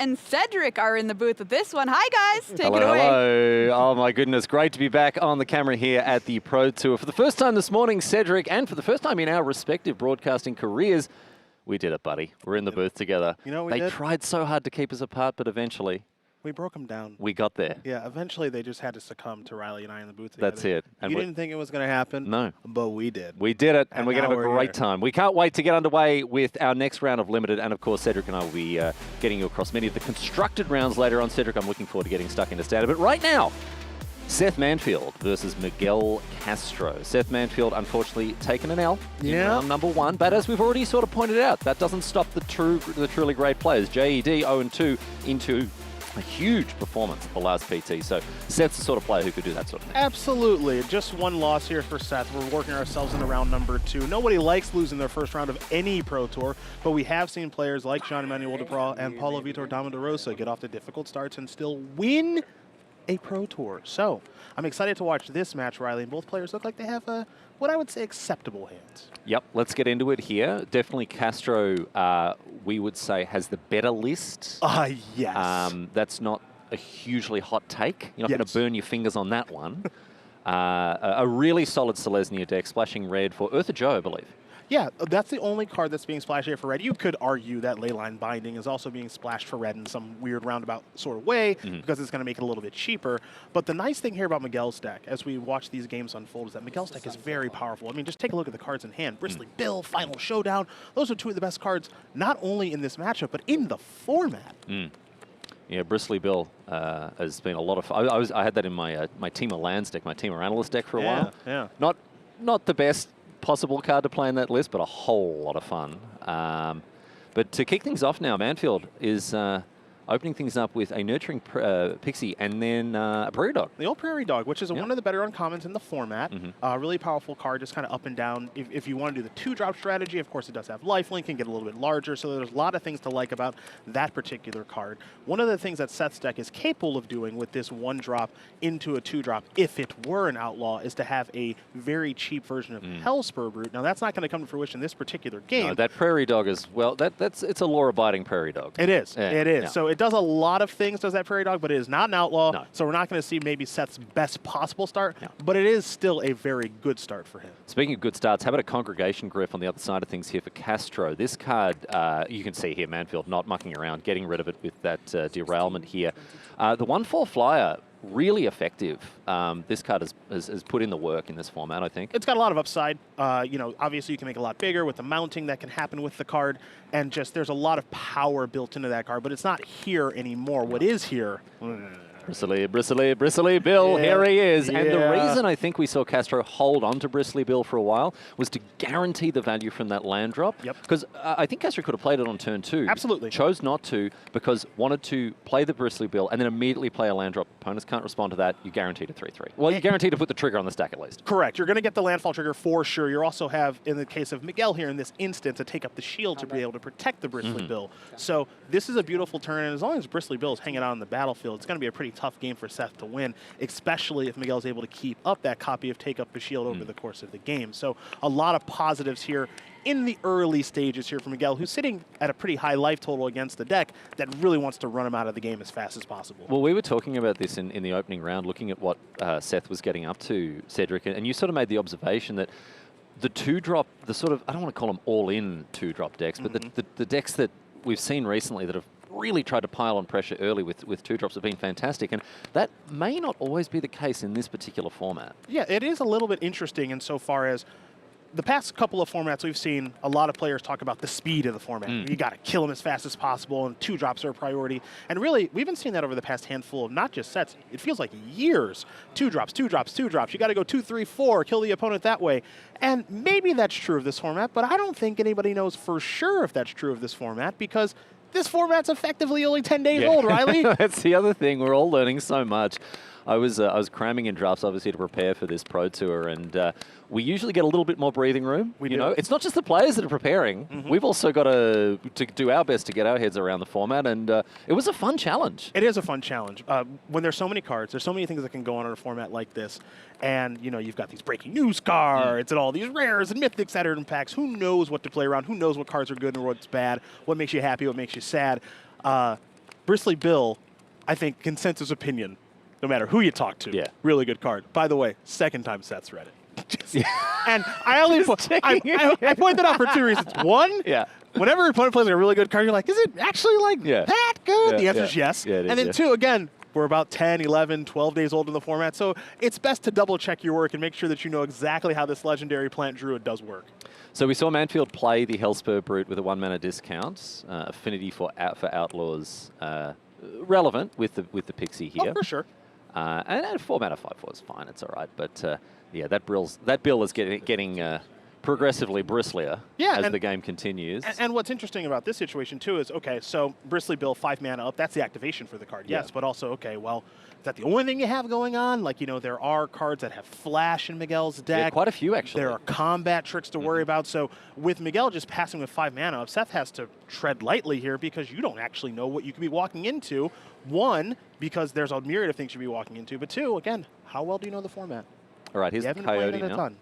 and Cedric are in the booth with this one. Hi, guys. Take hello, it away. Hello. Oh, my goodness. Great to be back on the camera here at the Pro Tour. For the first time this morning, Cedric, and for the first time in our respective broadcasting careers, we did it, buddy. We're in the booth together. You know what they we did? tried so hard to keep us apart, but eventually We broke them down. we got there. Yeah, eventually they just had to succumb to Riley and I in the booth together. That's it. And you didn't think it was going to happen? No. But we did. We did it, and And we're going to now have a we're great here. time. We can't wait to get underway with our next round of Limited, and of course, Cedric and I will be getting you across many of the constructed rounds later on. Cedric, I'm looking forward to getting stuck into Standard. But right now, Seth Manfield versus Miguel Castro. Seth Manfield, unfortunately, taken an L in round number 1, but as we've already sort of pointed out, that doesn't stop the truly great players. JED 0-2 into a huge performance at the last PT, so Seth's the sort of player who could do that sort of thing. Absolutely. Just one loss here for Seth. We're working ourselves into round number 2. Nobody likes losing their first round of any Pro Tour, but we have seen players like Jean-Emmanuel Duprat and Paulo Vitor Damadorosa get off to difficult starts and still win a Pro Tour. So I'm excited to watch this match, Riley, and both players look like they have what I would say acceptable hands. Yep, let's get into it here. Definitely Castro, we would say, has the better list. Yes. That's not a hugely hot take. You're not going Yes. to burn your fingers on that one. A really solid Selesnya deck, splashing red for Eartha Joe, I believe. Yeah, that's the only card that's being splashed here for red. You could argue that Leyline Binding is also being splashed for red in some weird roundabout sort of way because it's going to make it a little bit cheaper. But the nice thing here about Miguel's deck, as we watch these games unfold, is that Miguel's deck is very powerful. I mean, just take a look at the cards in hand. Bristly Bill, Final Showdown. Those are two of the best cards, not only in this matchup, but in the format. Yeah, Bristly Bill has been a lot of fun. I had that in my my Team of Lands deck, my Team of Analyst deck for a while. Yeah. Not the best possible card to play in that list, but a whole lot of fun. But to kick things off now, Manfield is opening things up with a Nurturing Pixie and then a Prairie Dog. The old Prairie Dog, which is one of the better uncommons in the format. Really powerful card, just kind of up and down. If you want to do the 2-drop strategy, of course it does have lifelink and get a little bit larger, so there's a lot of things to like about that particular card. One of the things that Seth's deck is capable of doing with this 1-drop into a 2-drop, if it were an outlaw, is to have a very cheap version of Hellspur Brute. Now that's not going to come to fruition in this particular game. No, that Prairie Dog is, well, it's a law-abiding Prairie Dog. It is. Yeah, It is. yeah. So it does a lot of things, does that Prairie Dog, but it is not an outlaw. No. So we're not going to see maybe Seth's best possible start, No. but it is still a very good start for him. Speaking of good starts, how about a Congregation Griff on the other side of things here for Castro? This card, you can see here, Manfield not mucking around, getting rid of it with that derailment here. The 1/4 flyer, really effective. This card has put in the work in this format, I think. It's got a lot of upside. Obviously you can make it a lot bigger with the mounting that can happen with the card, and just there's a lot of power built into that card, but it's not here anymore. What is here? Bristly Bill, Yeah. here he is. And the Yeah. reason I think we saw Castro hold on to Bristly Bill for a while was to guarantee the value from that land drop. Yep. Because I think Castro could have played it on turn 2. Absolutely. Chose not to because wanted to play the Bristly Bill and then immediately play a land drop. Opponents can't respond to that. You guaranteed a 3/3. Well, you guaranteed to put the trigger on the stack at least. Correct. You're going to get the landfall trigger for sure. You also have, in the case of Miguel here in this instance, to take up the shield to be able to protect the Bristly Bill. So this is a beautiful turn, and as long as Bristly Bill is hanging out on the battlefield, it's going to be a pretty tough game for Seth to win, especially if Miguel's able to keep up that copy of Take Up the Shield over the course of the game. So a lot of positives here in the early stages here for Miguel, who's sitting at a pretty high life total against the deck that really wants to run him out of the game as fast as possible. Well, we were talking about this in the opening round, looking at what Seth was getting up to, Cedric, and you sort of made the observation that the 2-drop, the sort of, I don't want to call them all-in 2-drop decks, but the decks that we've seen recently that have really tried to pile on pressure early with 2-drops have been fantastic, and that may not always be the case in this particular format. Yeah, it is a little bit interesting insofar as the past couple of formats we've seen a lot of players talk about the speed of the format. You got to kill them as fast as possible, and 2-drops are a priority. And really, we've been seeing that over the past handful of not just sets, it feels like years. 2-drops, 2-drops, 2-drops. You got to go 2, 3, 4, kill the opponent that way. And maybe that's true of this format, but I don't think anybody knows for sure if that's true of this format, because this format's effectively only 10 days old, Riley. That's the other thing. We're all learning so much. I was cramming in drafts, obviously, to prepare for this Pro Tour, and we usually get a little bit more breathing room. We you do. know, it's not just the players that are preparing. We've also got to do our best to get our heads around the format, and it was a fun challenge. It is a fun challenge. When there's so many cards, there's so many things that can go on in a format like this, and you've got these breaking news cards and all these rares and mythics that are in packs. Who knows what to play around? Who knows what cards are good and what's bad? What makes you happy? What makes you sad? Bristly Bill, I think consensus opinion, no matter who you talk to, really good card. By the way, second time Seth's read it. And I only I point that out for 2 reasons. One, whenever your opponent plays like a really good card, you're like, is it actually like that good? The answer is yes. And then two, again, we're about 10, 11, 12 days old in the format, so it's best to double check your work and make sure that you know exactly how this legendary plant druid does work. So we saw Manfield play the Hellspur Brute with a 1 mana discount. Affinity for Outlaws relevant with the Pixie here. Oh, for sure. And 4 mana 5/4 is fine. It's all right. But yeah, that bill is getting progressively bristlier as the game continues. And what's interesting about this situation too is, okay, so Bristly Bill 5 mana up, that's the activation for the card, yes, but also, okay, well, is that the only thing you have going on? Like, you know, there are cards that have flash in Miguel's deck. Yeah, quite a few, actually. There are combat tricks to worry about. So with Miguel just passing with 5 mana up, Seth has to tread lightly here because you don't actually know what you could be walking into. One, because there's a myriad of things you'd be walking into, but two, again, how well do you know the format? All right, here's the Coyote now. Ton.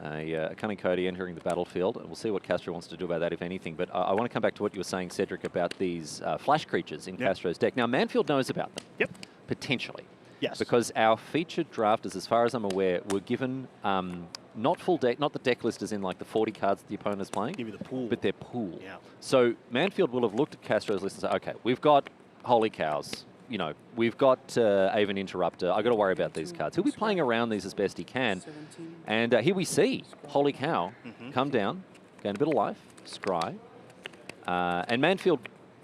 A Cunning Coyote entering the battlefield. We'll see what Castro wants to do about that, if anything. But I want to come back to what you were saying, Cedric, about these flash creatures in Castro's deck. Now, Manfield knows about them. Potentially. Yes. Because our featured drafters, as far as I'm aware, were given not full deck, not the deck list as in like the 40 cards that the opponent is playing. Give you the pool. But their pool. Yeah. So Manfield will have looked at Castro's list and said, okay, we've got Holy Cows. You know, we've got Aven Interrupter. I've got to worry about these cards. He'll be playing around these as best he can. And here we see Holy Cow come down, gain a bit of life, scry. And Manfield,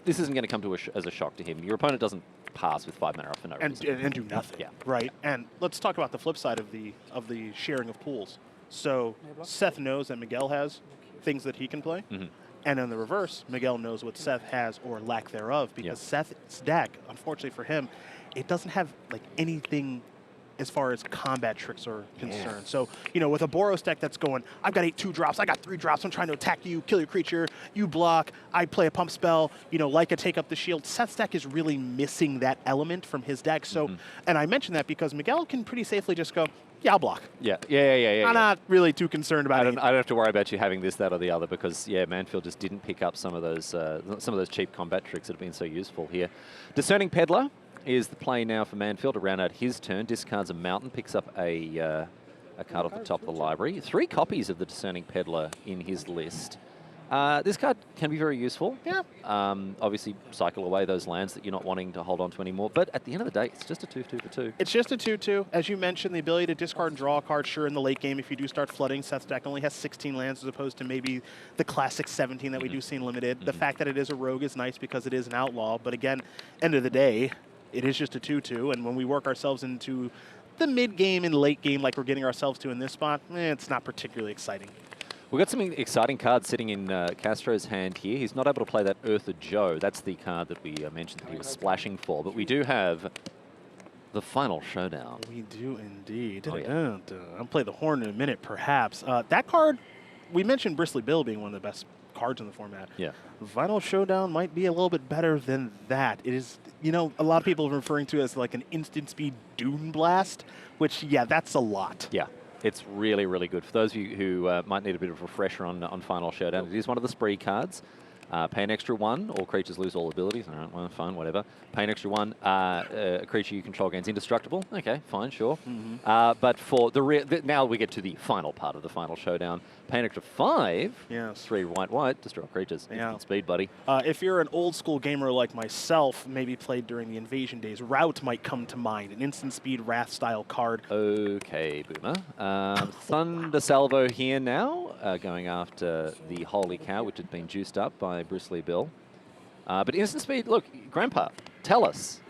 this isn't going to come to as a shock to him. Your opponent doesn't pass with 5 mana off for no reason. And do nothing. Right. And let's talk about the flip side of the sharing of pools. So Seth knows that Miguel has things that he can play. And in the reverse, Miguel knows what Seth has or lack thereof, because Seth's deck, unfortunately for him, it doesn't have like anything as far as combat tricks are concerned. So, you know, with a Boros deck that's going, I've got 8 2-drops, I got 3 drops, I'm trying to attack you, kill your creature, you block, I play a pump spell, you know, like a take up the shield. Seth's deck is really missing that element from his deck. So, and I mention that because Miguel can pretty safely just go, yeah, I'll block. I'm not really too concerned about it. I don't have to worry about you having this, that, or the other, because Manfield just didn't pick up some of those cheap combat tricks that have been so useful here. Discerning Peddler is the play now for Manfield to round out his turn. Discards a mountain, picks up a card off the top of the library. 3 copies of the Discerning Peddler in his list. This card can be very useful. Obviously, cycle away those lands that you're not wanting to hold on to anymore. But at the end of the day, it's just a 2/2 for 2. It's just a 2/2. As you mentioned, the ability to discard and draw a card, sure, in the late game, if you do start flooding, Seth's deck only has 16 lands as opposed to maybe the classic 17 that we do see in Limited. The fact that it is a rogue is nice because it is an outlaw. But again, end of the day, it is just a 2/2. And when we work ourselves into the mid-game and late game like we're getting ourselves to in this spot, it's not particularly exciting. We've got some exciting cards sitting in Castro's hand here. He's not able to play that Earther Joe. That's the card that we mentioned that he was splashing for. But we do have the Final Showdown. We do indeed. I'll play the horn in a minute, perhaps. That card, we mentioned Bristly Bill being one of the best cards in the format. Final Showdown might be a little bit better than that. It is, you know, a lot of people are referring to it as like an instant speed Dune Blast, which, that's a lot. It's really, really good. For those of you who might need a bit of a refresher on Final Showdown, it is one of the spree cards. Pay an extra 1, all creatures lose all abilities. All right, well, fine, whatever. Pay an extra 1, a creature you control gains indestructible. Okay, fine, sure. But for now we get to the final part of the Final Showdown. Pay an extra 5, 3 white, destroy creatures. Instant speed, buddy. If you're an old school gamer like myself, maybe played during the Invasion days, Rout might come to mind, an instant speed Wrath style card. Okay, Boomer. Thunder Salvo here now, going after the Holy Cow, which had been juiced up by Bristly Bill. But instant speed, look, Grandpa, tell us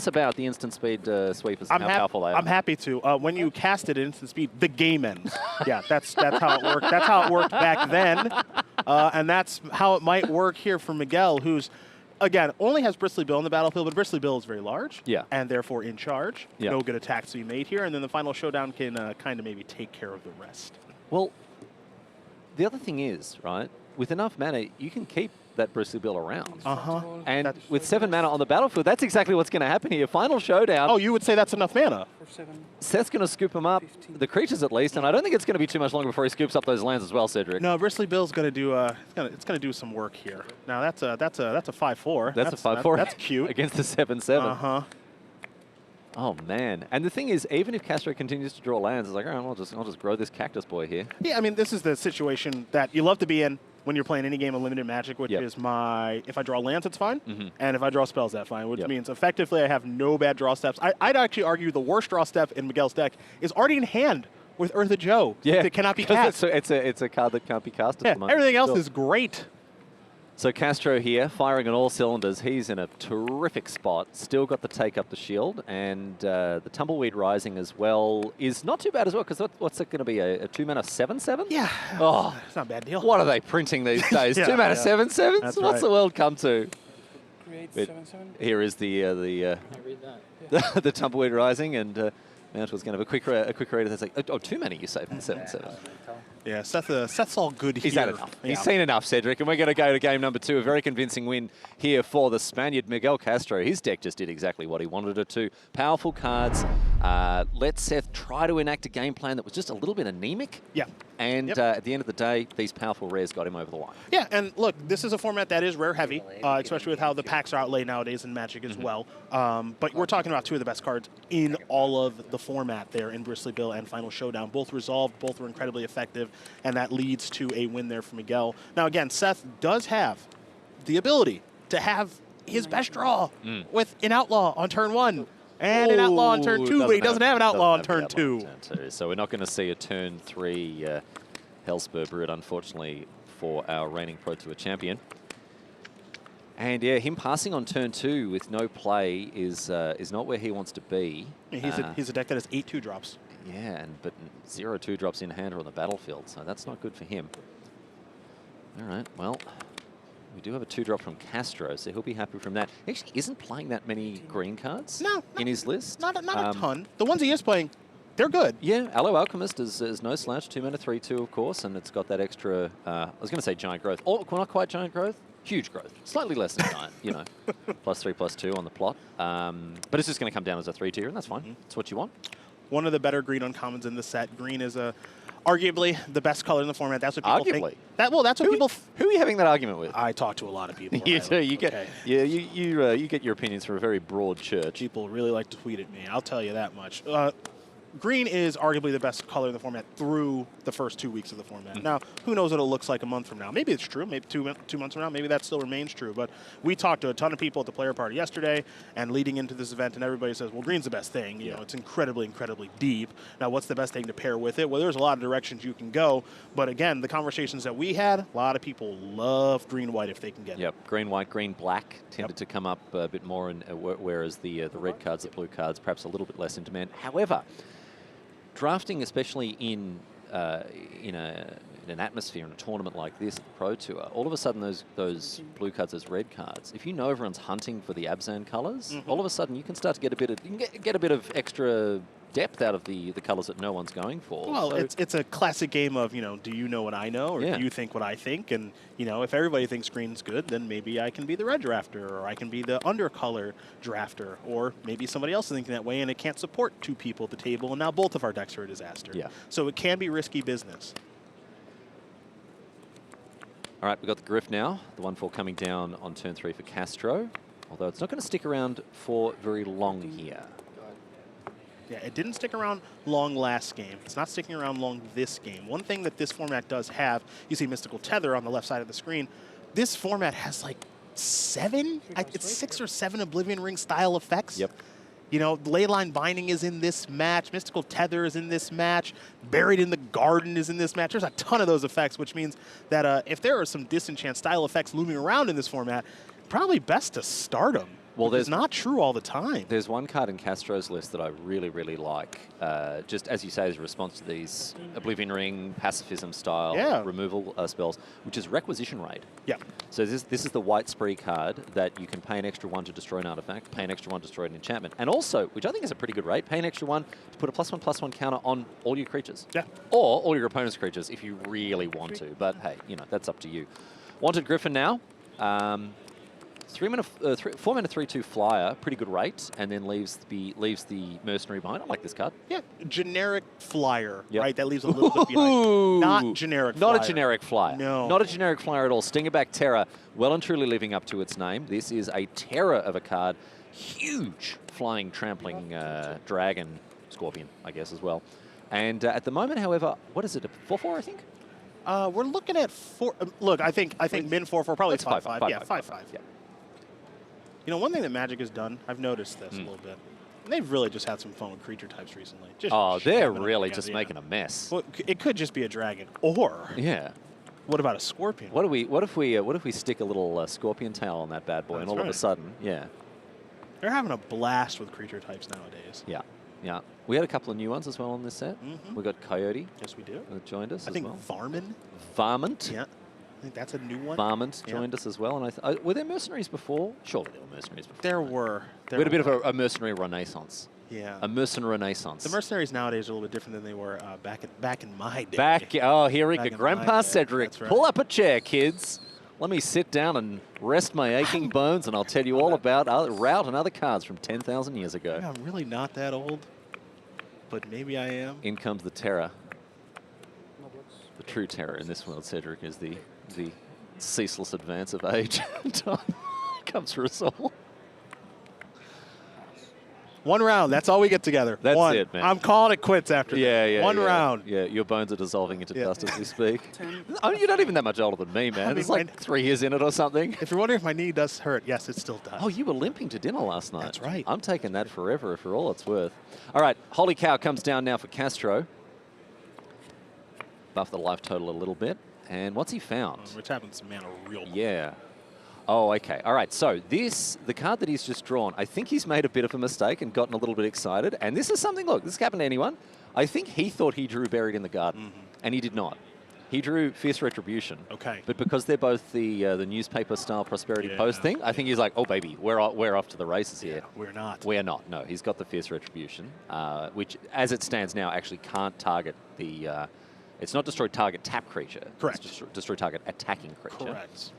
about the instant speed sweepers and how powerful they are. I'm happy to. When you cast it at instant speed, the game ends. That's how it worked. That's how it worked back then, and that's how it might work here for Miguel, who's, again, only has Bristly Bill in the battlefield, but Bristly Bill is very large, and therefore in charge. No good attacks to be made here, and then the Final Showdown can kind of maybe take care of the rest. Well, the other thing is, right, with enough mana, you can keep that Bristly Bill around. And That's- with 7 mana on the battlefield, that's exactly what's going to happen here. Final showdown. Oh, you would say that's enough mana? Seth's going to scoop him up, the creatures at least, and I don't think it's going to be too much longer before he scoops up those lands as well, Cedric. No, Bristly Bill's going to do it's going to do some work here. Now that's a 5/4. That's a 5/4. That's cute. Against the 7/7. Uh-huh. Oh man! And the thing is, even if Castro continues to draw lands, it's like, all right, I'll just grow this cactus boy here. Yeah, I mean, this is the situation that you love to be in when you're playing any game of limited Magic, which is if I draw lands, it's fine, and if I draw spells, that's fine, which means effectively I have no bad draw steps. I'd actually argue the worst draw step in Miguel's deck is already in hand with Earth of Joe. Yeah, it cannot be cast. It's a card that can't be cast at the moment. Everything else is great. So Castro here, firing on all cylinders. He's in a terrific spot. Still got the take up the shield, and the Tumbleweed Rising as well is not too bad as well, because what's it going to be, a 2-mana 7/7? Yeah. Oh, it's not a bad deal. what are they printing these days? 2-mana 7/7s? What's right. the world come to? Create But 7/7. here is I read that. the Tumbleweed Rising, and Mantle's going to have a quick read that's like, oh, 2 mana you save in 7/7. Yeah, Seth's all good He's here. had enough. Yeah. He's seen enough, Cedric, and we're going to go to game number 2. A very convincing win here for the Spaniard, Miguel Castro. His deck just did exactly what he wanted it to. Powerful cards. Let Seth try to enact a game plan that was just a little bit anemic. Yeah. And at the end of the day, these powerful rares got him over the line. Yeah, and look, this is a format that is rare heavy, especially with how the packs are outlaid nowadays in Magic as well. But we're talking about 2 of the best cards in all of the format there in Bristly Bill and Final Showdown. Both resolved, both were incredibly effective, and that leads to a win there for Miguel. Now, again, Seth does have the ability to have his best draw with an Outlaw on turn 1 and an Outlaw on turn 2, but he doesn't have an Outlaw on turn 2. So we're not going to see a turn 3 Hellspur Brood, unfortunately, for our reigning Pro Tour champion. And yeah, him passing on turn 2 with no play is not where he wants to be. Yeah, he's a deck that has 8 2-drops. Yeah, but 0 2-drops in hand or on the battlefield, so that's not good for him. All right, well, we do have a 2-drop from Castro, so he'll be happy from that. He actually isn't playing that many green cards in his list. Not a ton. The ones he is playing, they're good. Yeah, Aloe Alchemist is no slouch, 2 mana 3/2, of course, and it's got that extra, I was going to say giant growth. Oh, not quite giant growth. Huge growth. Slightly less than giant, you know. +3/+2 on the plot. But it's just going to come down as a 3-tier, and that's fine. That's what you want. One of the better green uncommons in the set. Green is arguably the best color in the format. That's what people think. That's what people. Who are you having that argument with? I talk to a lot of people. You do. You okay. you get your opinions from a very broad church. People really like to tweet at me. I'll tell you that much. Green is arguably the best color in the format through the first 2 weeks of the format. Now, who knows what it looks like a month from now? Maybe it's true. Maybe two months from now, maybe that still remains true. But we talked to a ton of people at the player party yesterday and leading into this event, and everybody says, well, green's the best thing. You know, it's incredibly, incredibly deep. Now, what's the best thing to pair with it? Well, there's a lot of directions you can go. But again, the conversations that we had, a lot of people love green-white if they can get it. Yep, green-white, green-black tended to come up a bit more, whereas the red cards, the blue cards, perhaps a little bit less in demand. However, drafting, especially in an atmosphere, in a tournament like this, the Pro Tour, all of a sudden those blue cards, those red cards, if you know everyone's hunting for the Abzan colors, all of a sudden you can start to get a bit of extra depth out of the colors that no one's going for. Well, so it's a classic game of, do you know what I know, or do you think what I think? And, if everybody thinks green's good, then maybe I can be the red drafter, or I can be the undercolor drafter, or maybe somebody else is thinking that way and it can't support 2 people at the table, and now both of our decks are a disaster. Yeah. So it can be risky business. All right, we've got the Griff now, the 1/4 coming down on turn 3 for Castro, although it's not going to stick around for very long here. Yeah, it didn't stick around long last game. It's not sticking around long this game. One thing that this format does have, you see Mystical Tether on the left side of the screen. This format has like 7? It's 6 or 7 Oblivion Ring style effects. Yep. Leyline Binding is in this match. Mystical Tether is in this match. Buried in the Garden is in this match. There's a ton of those effects, which means that if there are some Disenchant style effects looming around in this format, probably best to start them. Well, it's not true all the time. There's one card in Castro's list that I really, really like, just as you say, as a response to these Oblivion Ring, pacifism style removal spells, which is Requisition Raid. Yeah. So this is the white spree card that you can pay an extra 1 to destroy an artifact, pay an extra 1 to destroy an enchantment, and also, which I think is a pretty good rate, pay an extra 1 to put a +1/+1 counter on all your creatures. Yeah. Or all your opponent's creatures if you really want to, but hey, that's up to you. Wanted Griffin now. 4 mana 3/2 flyer, pretty good rate, and then leaves the mercenary behind. I like this card. Yeah, generic flyer, Yep. right? That leaves a little bit behind. Ooh. Not generic Not flyer. a generic flyer. No. Not a generic flyer at all. Stingerback Terror, well and truly living up to its name. This is a terror of a card. Huge flying, trampling dragon, scorpion, I guess, as well. And at the moment, however, what is it, a 4/4, I think? We're looking at 4. Look, I think min 4/4, probably It's 5/5. Yeah, 5/5. 5/5. Yeah. You know, one thing that Magic has done, I've noticed this a little bit. And they've really just had some fun with creature types recently. Just Oh, they're jamming them really together, just yeah. making a mess. Well, it could just be a dragon, or Yeah. what about a scorpion? What if we stick a little scorpion tail on that bad boy, and That's all of a right. sudden, yeah. They're having a blast with creature types nowadays. Yeah, yeah. We had a couple of new ones as well on this set. We got Coyote Yes, we do. that joined us I as think well. Varmin. Varmint. Yeah, I think that's a new one. Varmint Yeah. joined us as well. And were there mercenaries before? Surely there were mercenaries before. There were. We had a bit of a mercenary renaissance. Yeah. A mercenary renaissance. The mercenaries nowadays are a little bit different than they were back in my day. Here we Back go. in Grandpa my day, Cedric, that's right. pull up a chair, kids. Let me sit down and rest my aching bones, and I'll tell you all about Route and other cards from 10,000 years ago. I'm really not that old, but maybe I am. In comes the terror. The true terror in this world, Cedric, is the ceaseless advance of age. Time comes for us all. One round. That's all we get together. That's One. it, man. I'm calling it quits after Yeah. One round. Yeah, your bones are dissolving into Yeah. dust as we speak. Oh, you're not even that much older than me, man. mean, It's like 3 years in it or something. If you're wondering if my knee does hurt, yes, it still does. Oh, you were limping to dinner last night. That's right. I'm taking that forever for all it's worth. All right, Holy Cow comes down now for Castro. Buff the life total a little bit. And what's he found? We're tapping some mana real quick. Yeah. Oh, okay. All right. So the card that he's just drawn, I think he's made a bit of a mistake and gotten a little bit excited. And this is something, look, this can happen to anyone. I think he thought he drew Buried in the Garden, and he did not. He drew Fierce Retribution. Okay. But because they're both the newspaper-style Prosperity Yeah, Post thing, I think he's like, oh, baby, we're off to the races here. We're not. We are not. No, he's got the Fierce Retribution, which, as it stands now, actually can't target the... it's not destroy target tap creature. Correct. It's destroy target attacking creature. Correct.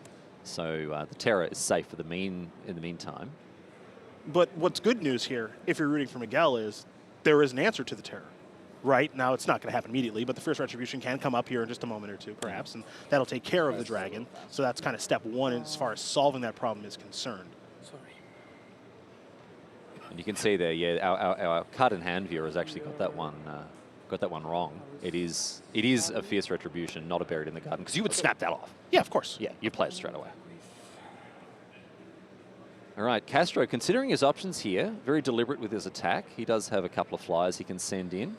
So the Terror is safe for in the meantime. But what's good news here, if you're rooting for Miguel, is there is an answer to the terror. Right? Now, it's not going to happen immediately, but the first Retribution can come up here in just a moment or two, perhaps, and that'll take care of the dragon. So that's kind of step one as far as solving that problem is concerned. And you can see there, yeah, our card in hand viewer has actually got that one wrong. It is a Fierce Retribution, not a Buried in the Garden, because you would snap that off. Yeah, of course. Yeah, you play it straight away. All right, Castro, considering his options here, very deliberate with his attack. He does have a couple of flyers he can send in,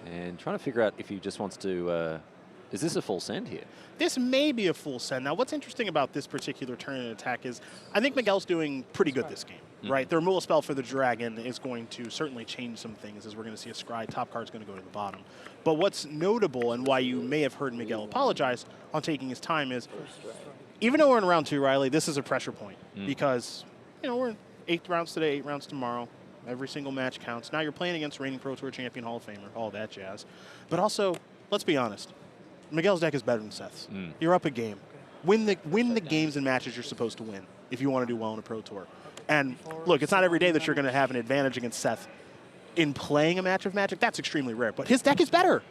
and trying to figure out if he just wants to... is this a full send here? This may be a full send. Now, what's interesting about this particular turn and attack is I think Miguel's doing pretty good this game, right? The removal spell for the dragon is going to certainly change some things, as we're going to see a scry. Top card's going to go to the bottom. But what's notable and why you may have heard Miguel apologize on taking his time is, even though we're in round 2, Riley, this is a pressure point because, you know, we're in 8 rounds today, 8 rounds tomorrow. Every single match counts. Now you're playing against reigning Pro Tour champion, Hall of Famer, all that jazz. But also, let's be honest, Miguel's deck is better than Seth's. You're up a game. Win the games and matches you're supposed to win if you want to do well in a Pro Tour. And look, it's not every day that you're going to have an advantage against Seth in playing a match of Magic. That's extremely rare. But his deck is better.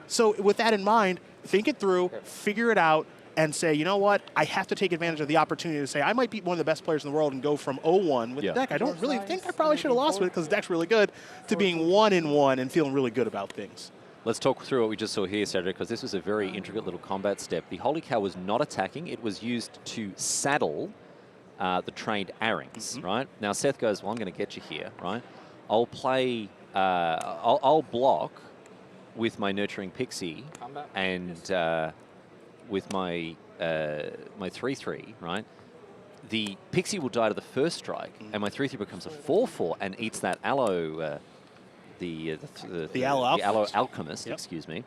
So with that in mind, think it through, figure it out, and say, you know what? I have to take advantage of the opportunity to say I might be one of the best players in the world and go from 0-1 with the deck. I don't really think I probably should have lost with it because the deck's really good, to being 1-1 and feeling really good about things. Let's talk through what we just saw here, Cedric, because this was a very intricate little combat step. The Holy Cow was not attacking. It was used to saddle the trained Arings, right? Now, Seth goes, well, I'm going to get you here, right? I'll play, I'll block with my Nurturing Pixie and with my 3/3, right? The Pixie will die to the first strike, and my 3/3 becomes a 4/4 and eats that Aloe... The Aloe Alchemist, excuse me.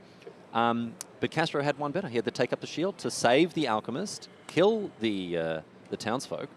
But Castro had one better. He had to take up the shield to save the Alchemist, kill the townsfolk,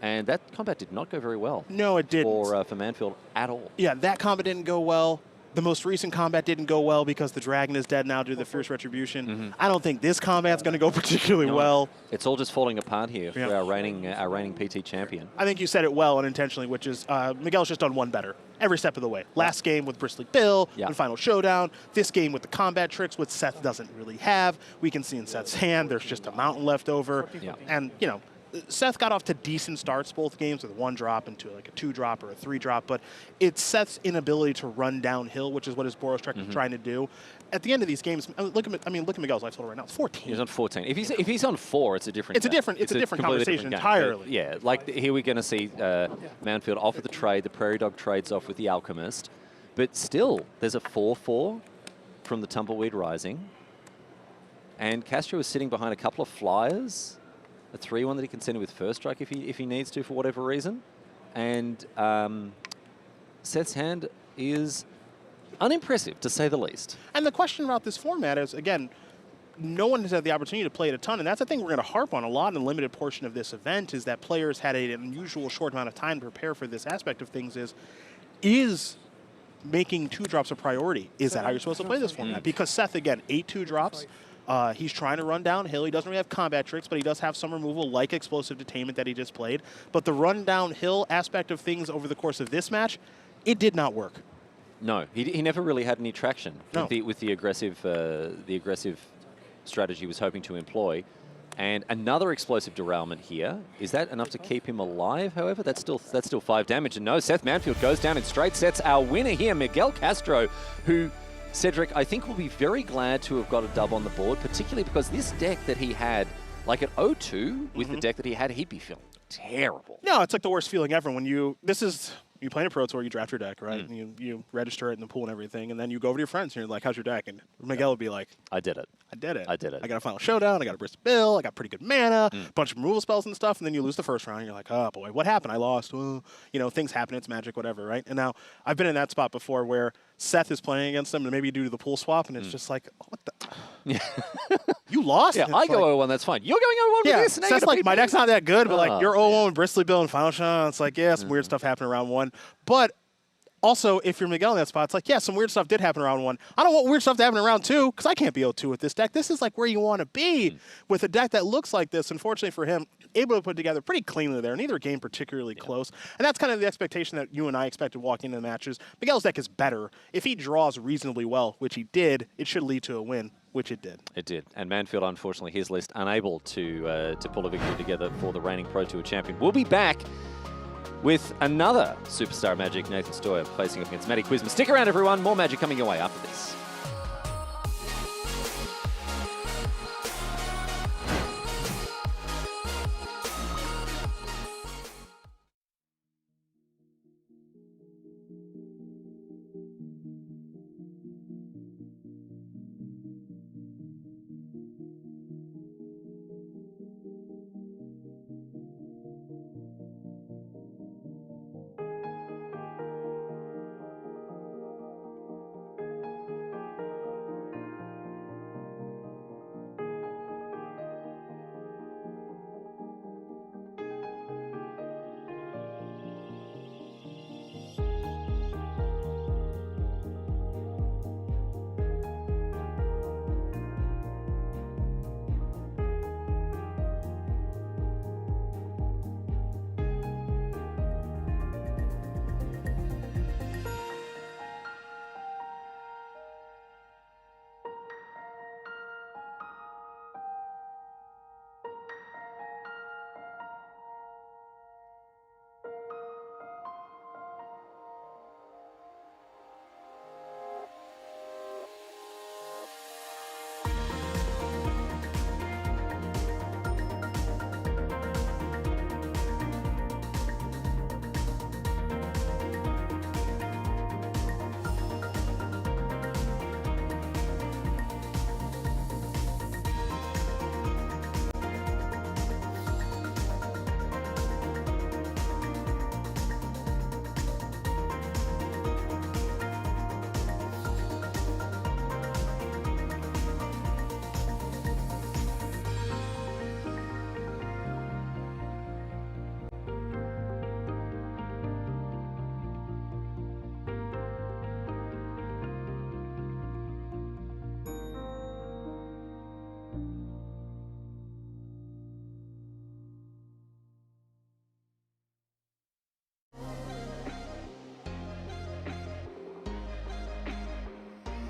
and that combat did not go very well. No, it didn't. For Manfield at all. Yeah, that combat didn't go well. The most recent combat didn't go well because the dragon is dead now due to the fierce retribution. I don't think this combat's going to go particularly well. It's all just falling apart here for our reigning PT champion. I think you said it well unintentionally, which is Miguel's just done one better every step of the way. Last game with Bristly Bill, in Final Showdown. This game with the combat tricks, which Seth doesn't really have. We can see in Seth's hand, there's just a mountain left over. And, you know, Seth got off to decent starts both games with 1 drop into like a 2 drop or a 3 drop, but it's Seth's inability to run downhill, which is what his Boros Trek is trying to do. At the end of these games, look at Miguel's life total right now. It's 14. He's on 14. If he's on 4, it's a different. It's a different conversation entirely. Yeah, like here we're going to see Manfield off with the trade. The Prairie Dog trades off with the Alchemist, but still there's a 4/4 from the Tumbleweed Rising, and Castro is sitting behind a couple of flyers. A 3/1 that he can send with first strike if he needs to for whatever reason. And Seth's hand is unimpressive, to say the least. And the question about this format is, again, no one has had the opportunity to play it a ton, and that's the thing we're going to harp on a lot in the limited portion of this event, is that players had an unusual short amount of time to prepare for this aspect of things. Is making 2 drops a priority? Is that how you're supposed to play this format? Because Seth, again, 8 2 drops. He's trying to run downhill. He doesn't really have combat tricks, but he does have some removal like Explosive Detainment that he just played. But the run downhill aspect of things over the course of this match, it did not work. No, he never really had any traction with the aggressive strategy he was hoping to employ. And another explosive derailment here. Is that enough to keep him alive, however? That's still 5 damage. And no, Seth Manfield goes down in straight sets. Our winner here, Miguel Castro, who, Cedric, I think will be very glad to have got a dub on the board, particularly because this deck that he had, like at 0-2, with the deck that he had, he'd be feeling terrible. No, it's like the worst feeling ever when you play in a Pro Tour, you draft your deck, right? And you register it in the pool and everything, and then you go over to your friends and you're like, how's your deck? And Miguel would be like, I did it. I did it. I did it. I got a Final Showdown, I got a Bristol Bill, I got pretty good mana, a bunch of removal spells and stuff, and then you lose the first round, and you're like, oh boy, what happened? I lost. Well, you know, things happen, it's Magic, whatever, right? And now, I've been in that spot before where Seth is playing against them, and maybe you do the pool swap, and it's just like, what the? You lost? Yeah, I go 0-1, that's fine. You're going 0-1 with this? Seth's like, my deck's not that good, but like, you're 0-1 with Bristly Bill and Final Showdown. It's like, yeah, some weird stuff happened in round 1. But also, if you're Miguel in that spot, it's like, yeah, some weird stuff did happen in round 1. I don't want weird stuff to happen in round 2, because I can't be 0-2 with this deck. This is like where you want to be with a deck that looks like this. Unfortunately for him, able to put together pretty cleanly there. Neither game particularly close. And that's kind of the expectation that you and I expected walking into the matches. Miguel's deck is better. If he draws reasonably well, which he did, it should lead to a win, which it did. It did. And Manfield, unfortunately, his list unable to pull a victory together for the reigning Pro Tour champion. We'll be back with another superstar Magic, Nathan Steuer, facing up against Matti Kuisma. Stick around, everyone. More Magic coming your way after this.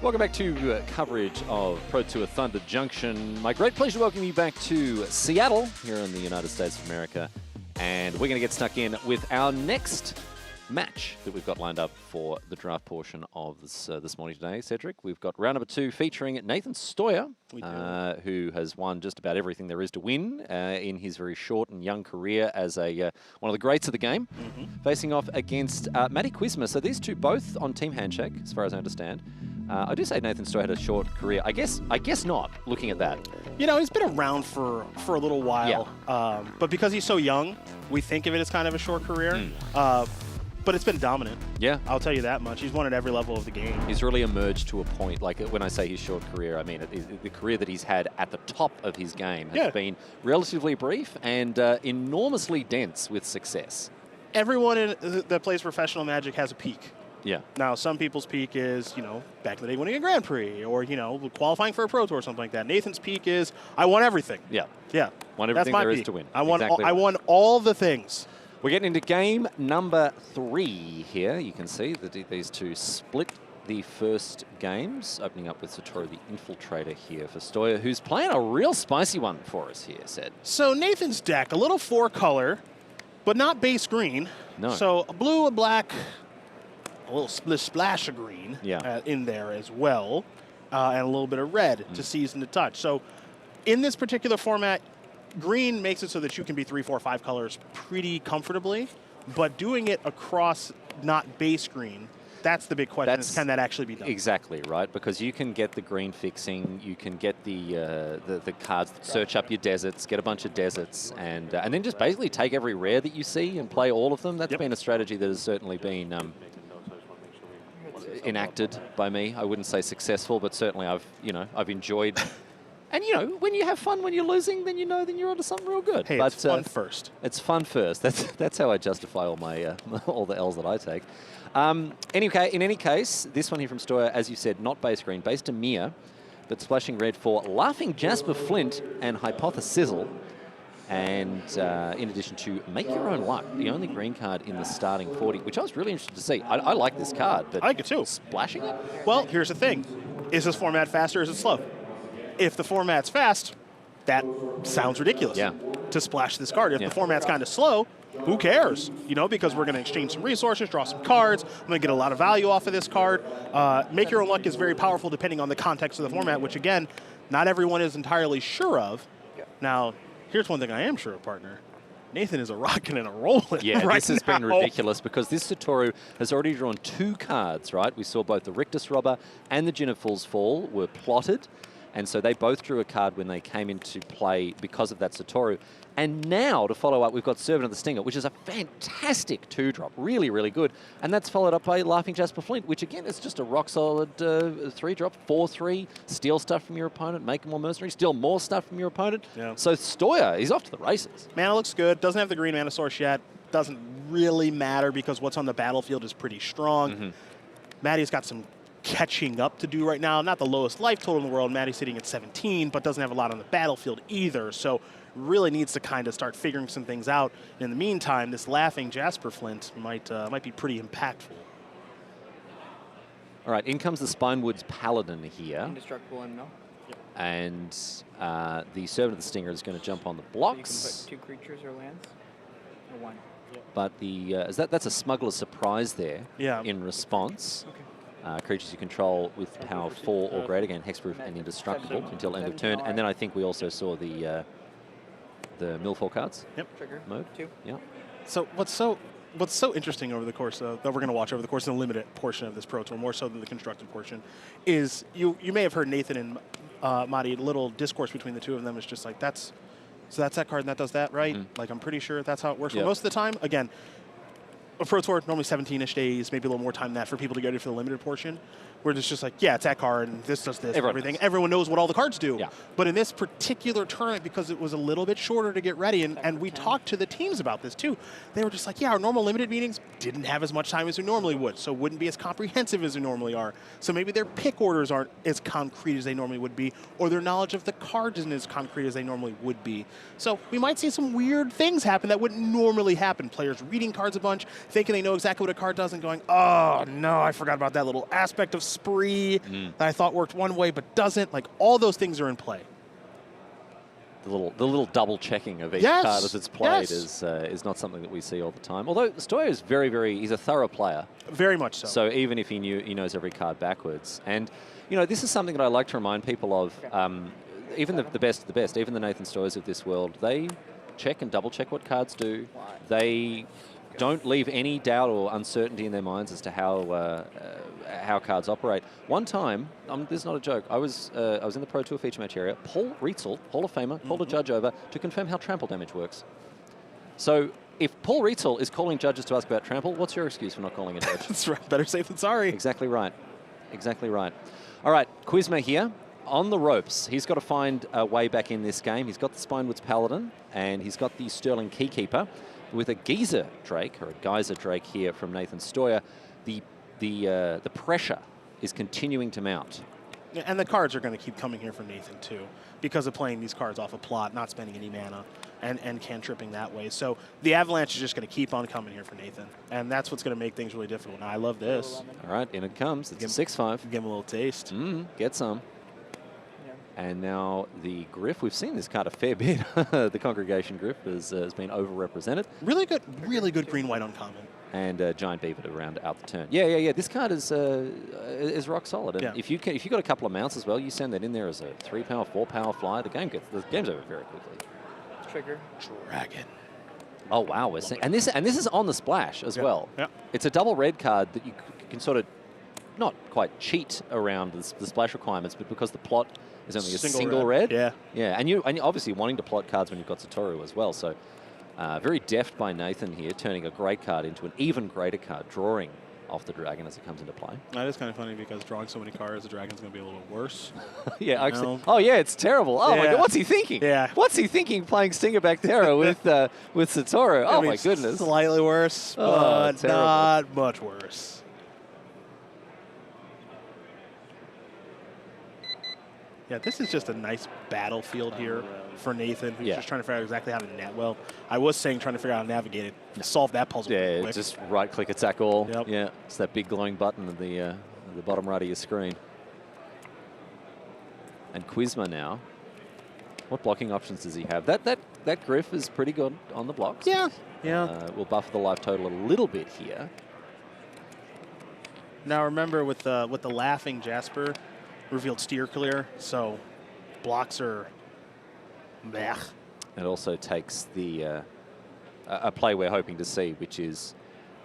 Welcome back to coverage of Pro Tour Thunder Junction. My great pleasure to welcome you back to Seattle, here in the United States of America. And we're going to get stuck in with our next match that we've got lined up for the draft portion of this morning today, Cedric. We've got round number 2 featuring Nathan Steuer, who has won just about everything there is to win in his very short and young career as a one of the greats of the game, facing off against Matti Kuisma. So these two both on Team Handshake, as far as I understand. I do say Nathan Steuer had a short career. I guess not, looking at that. You know, he's been around for a little while, but because he's so young, we think of it as kind of a short career. But it's been dominant. Yeah. I'll tell you that much. He's won at every level of the game. He's really emerged to a point, like when I say his short career, I mean the career that he's had at the top of his game has been relatively brief and enormously dense with success. Everyone that plays professional Magic has a peak. Yeah. Now, some people's peak is, back in the day winning a Grand Prix or, qualifying for a Pro Tour or something like that. Nathan's peak is, I won everything. Yeah. Yeah. Won everything there is to win. I won all the things. We're getting into game number 3 here. You can see that these two split the first games, opening up with Satoru the Infiltrator here for Steuer, who's playing a real spicy one for us here, Sed. So Nathan's deck, a little 4-color, but not base green. No. So a blue, a black, a little splash of green in there as well, and a little bit of red to season to touch. So in this particular format, green makes it so that you can be 3, 4, 5 colors pretty comfortably, but doing it across not base green, that's the big question. Can that actually be done? Exactly, right? Because you can get the green fixing, you can get the cards that search up your deserts, get a bunch of deserts, and then just basically take every rare that you see and play all of them. That's been a strategy that has certainly been enacted by me. I wouldn't say successful, but certainly I've enjoyed. And, when you have fun when you're losing, then you're onto something real good. Hey, it's fun first. It's fun first. That's how I justify all my all the L's that I take. In any case, this one here from Steuer, as you said, not base green, base Demir, but splashing red for Laughing Jasper Flint and Hypothesizzle. And in addition to Make Your Own Luck, the only green card in the starting 40, which I was really interested to see. I like this card, but I like it too. Splashing it? Well, here's the thing. Is this format fast or is it slow? If the format's fast, that sounds ridiculous to splash this card. If the format's kind of slow, who cares? Because we're going to exchange some resources, draw some cards. I'm going to get a lot of value off of this card. Make Your Own Luck is very powerful depending on the context of the format, which, again, not everyone is entirely sure of. Now, here's one thing I am sure of, partner. Nathan is a rocking and a rolling. Yeah, right this has been ridiculous because this Satoru has already drawn 2 cards, right? We saw both the Rictus Robber and the Gin of Fool's Fall were plotted. And so they both drew a card when they came into play because of that Satoru. And now, to follow up, we've got Servant of the Stinger, which is a fantastic 2-drop. Really, really good. And that's followed up by Laughing Jasper Flint, which, again, is just a rock-solid 3-drop, 4-3. Steal stuff from your opponent, make them more mercenary, steal more stuff from your opponent. Yeah. So Steuer, he's off to the races. Mana looks good. Doesn't have the green mana source yet. Doesn't really matter because what's on the battlefield is pretty strong. Matti's got some catching up to do right now. Not the lowest life total in the world. Matti's sitting at 17, but doesn't have a lot on the battlefield either. So really needs to kind of start figuring some things out. In the meantime, this Laughing Jasper Flint might be pretty impactful. All right, in comes the Spinewoods Paladin here. Indestructible and no. And the Servant of the Stinger is going to jump on the blocks. So you can put 2 creatures or lands? Or 1? But that's a Smuggler's Surprise there in response. Okay. Creatures you control with power 4 or greater, again, hexproof and indestructible until end of turn. And then I think we also saw the Millfall cards. Yep. Trigger. Mode. 2. Yeah. So what's so interesting over the course that we're going to watch over the course of the limited portion of this Pro Tour, more so than the constructed portion, is you may have heard Nathan and Matti, a little discourse between the two of them is just like, that's that card and that does that, right? Like, I'm pretty sure that's how it works. For most of the time, again, a Pro Tour, normally 17-ish days, maybe a little more time than that for people to get ready for the limited portion, where it's just like, yeah, it's that card, and this does this, everything. Everyone knows what all the cards do. Yeah. But in this particular tournament, because it was a little bit shorter to get ready, and we talked to the teams about this too, they were just like, yeah, our normal limited meetings didn't have as much time as we normally would, so wouldn't be as comprehensive as we normally are. So maybe their pick orders aren't as concrete as they normally would be, or their knowledge of the cards isn't as concrete as they normally would be. So we might see some weird things happen that wouldn't normally happen. Players reading cards a bunch, thinking they know exactly what a card does and going, oh, no, I forgot about that little aspect of Spree that I thought worked one way but doesn't. Like, all those things are in play. The little double checking of each card as it's played is not something that we see all the time. Although Steuer is he's a thorough player. Very much so. So even if he knows every card backwards. And, this is something that I like to remind people of. Even the best of the best, even the Nathan Steuers of this world, they check and double check what cards do. They don't leave any doubt or uncertainty in their minds as to how cards operate. One time, this is not a joke, I was in the Pro Tour feature match area. Paul Rietzel, Hall of Famer, called a judge over to confirm how trample damage works. So if Paul Rietzel is calling judges to ask about trample, what's your excuse for not calling a judge? That's right. Better safe than sorry. Exactly right. Exactly right. All right, Kuisma here. On the ropes, he's got to find a way back in this game. He's got the Spinewoods Paladin, and he's got the Sterling Keykeeper with a Geyser Drake, or a Geyser Drake here from Nathan Steuer. The pressure is continuing to mount. Yeah, and the cards are going to keep coming here from Nathan, too, because of playing these cards off a plot, not spending any mana, and cantripping that way. So the Avalanche is just going to keep on coming here for Nathan, and that's what's going to make things really difficult. Now, I love this. All right, in it comes. It's a 6/5. Give him a little taste. Get some. And now the Griff, we've seen this card a fair bit. The Congregation Griff has been overrepresented. Really good green-white uncommon. And Giant Beaver to round out the turn. Yeah. This card is rock solid. And if you've got a couple of mounts as well, you send that in there as a 3-power, 4-power flyer. The game's over very quickly. Trigger. Dragon. Oh wow, we're seeing, and this is on the splash as well. Yeah. It's a double red card that you can sort of not quite cheat around the splash requirements, but because the plot is only a single red. Yeah. And you're obviously wanting to plot cards when you've got Satoru as well. So very deft by Nathan here, turning a great card into an even greater card, drawing off the dragon as it comes into play. That is kind of funny because drawing so many cards, the dragon's going to be a little worse. Yeah, actually. Oh yeah, it's terrible. Oh my God, what's he thinking? Yeah. What's he thinking playing Stinger Bactera with Satoru? Oh my goodness. Slightly worse, but not much worse. Yeah, this is just a nice battlefield here for Nathan, who's just trying to figure out exactly how to net well. I was saying trying to figure out how to navigate it, solve that puzzle. Yeah, quick. just right-click attack all. Yep. Yeah, it's that big glowing button at the bottom right of your screen. And Kuisma now. What blocking options does he have? That Griff is pretty good on the blocks. Yeah. We'll buffer the life total a little bit here. Now remember, with the laughing Jasper, revealed steer clear, so blocks are meh. It also takes the a play we're hoping to see, which is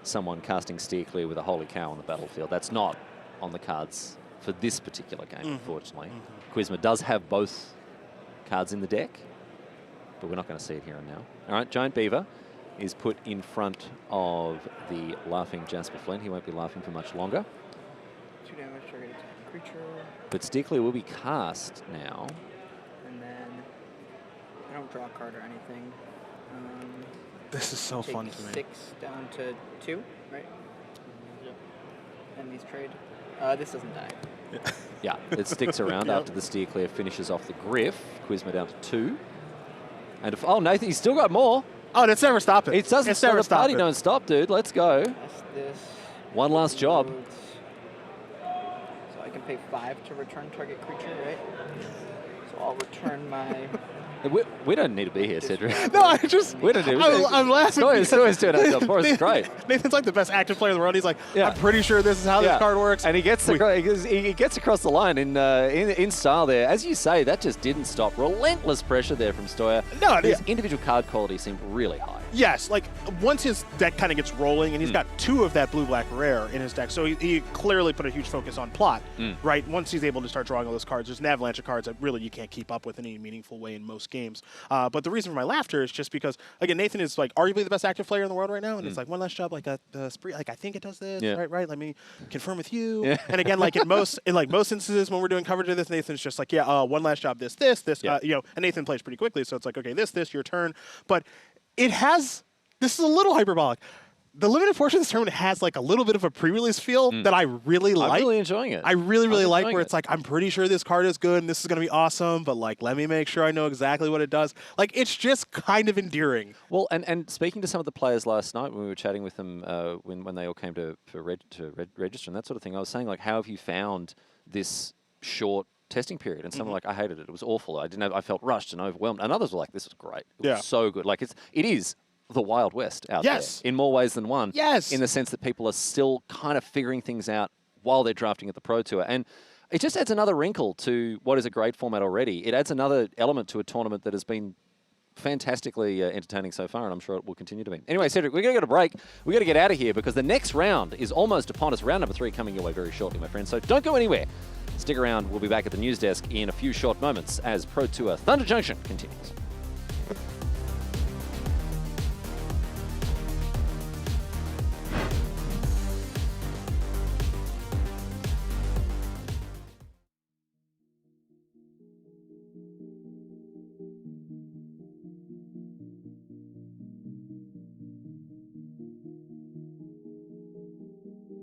someone casting steer clear with a holy cow on the battlefield. That's not on the cards for this particular game, unfortunately. Kuisma does have both cards in the deck, but we're not going to see it here and now. All right, Giant Beaver is put in front of the laughing Jasper Flint. He won't be laughing for much longer. 2 damage, target attack creature. But steer clear will be cast now. And then I don't draw a card or anything. This is so fun to me. 6 down to 2, right? Yep. Enemies trade. This doesn't die. Yeah, it sticks around after the steer clear finishes off the Griff. Kuisma down to 2. And oh, Nathan, he's still got more. Oh, it's never stopping. It doesn't stop. The party don't stop, dude. Let's go. This. One last job. So I can pay 5 to return target creature, right? So I'll return my... We don't need to be here, Cedric. No, I just... We don't need to be I'm laughing. Steuer's doing our job for us. It's great. Nathan's like the best active player in the world. He's like, I'm pretty sure this is how this card works. And he gets across the line in style there. As you say, that just didn't stop. Relentless pressure there from Steuer. No, his individual card quality seemed really high. Yes, like once his deck kind of gets rolling, and he's got 2 of that blue-black rare in his deck, so he clearly put a huge focus on plot, right? Once he's able to start drawing all those cards, there's an avalanche of cards that really you can't keep up with in any meaningful way in most games. But the reason for my laughter is just because, again, Nathan is like arguably the best active player in the world right now, and it's like one last job, like a spree, like I think it does this, right? Let me confirm with you. Yeah. And again, like in most instances when we're doing coverage of this, Nathan's just like, one last job, this, and Nathan plays pretty quickly, so it's like, okay, this, your turn, but it has. This is a little hyperbolic. the limited portion of this tournament has like a little bit of a pre-release feel that I really like. I'm really enjoying it. I really like enjoying where it. it's like, I'm pretty sure this card is good and this is going to be awesome, but like, let me make sure I know exactly what it does. Like, it's just kind of endearing. Well, and speaking to some of the players last night when we were chatting with them when they all came to register and that sort of thing, I was saying, like, how have you found this short testing period? And some were like, I hated it. It was awful. I felt rushed and overwhelmed. And others were like, this was great. It was so good. Like, it is the Wild West out there in more ways than one. Yes. In the sense that people are still kind of figuring things out while they're drafting at the Pro Tour. And it just adds another wrinkle to what is a great format already. It adds another element to a tournament that has been fantastically entertaining so far, and I'm sure it will continue to be. Anyway, Cedric, we're going to go to break. We've got to get out of here because the next round is almost upon us. Round number 3 coming your way very shortly, my friends. So don't go anywhere. Stick around. We'll be back at the news desk in a few short moments as Pro Tour Thunder Junction continues.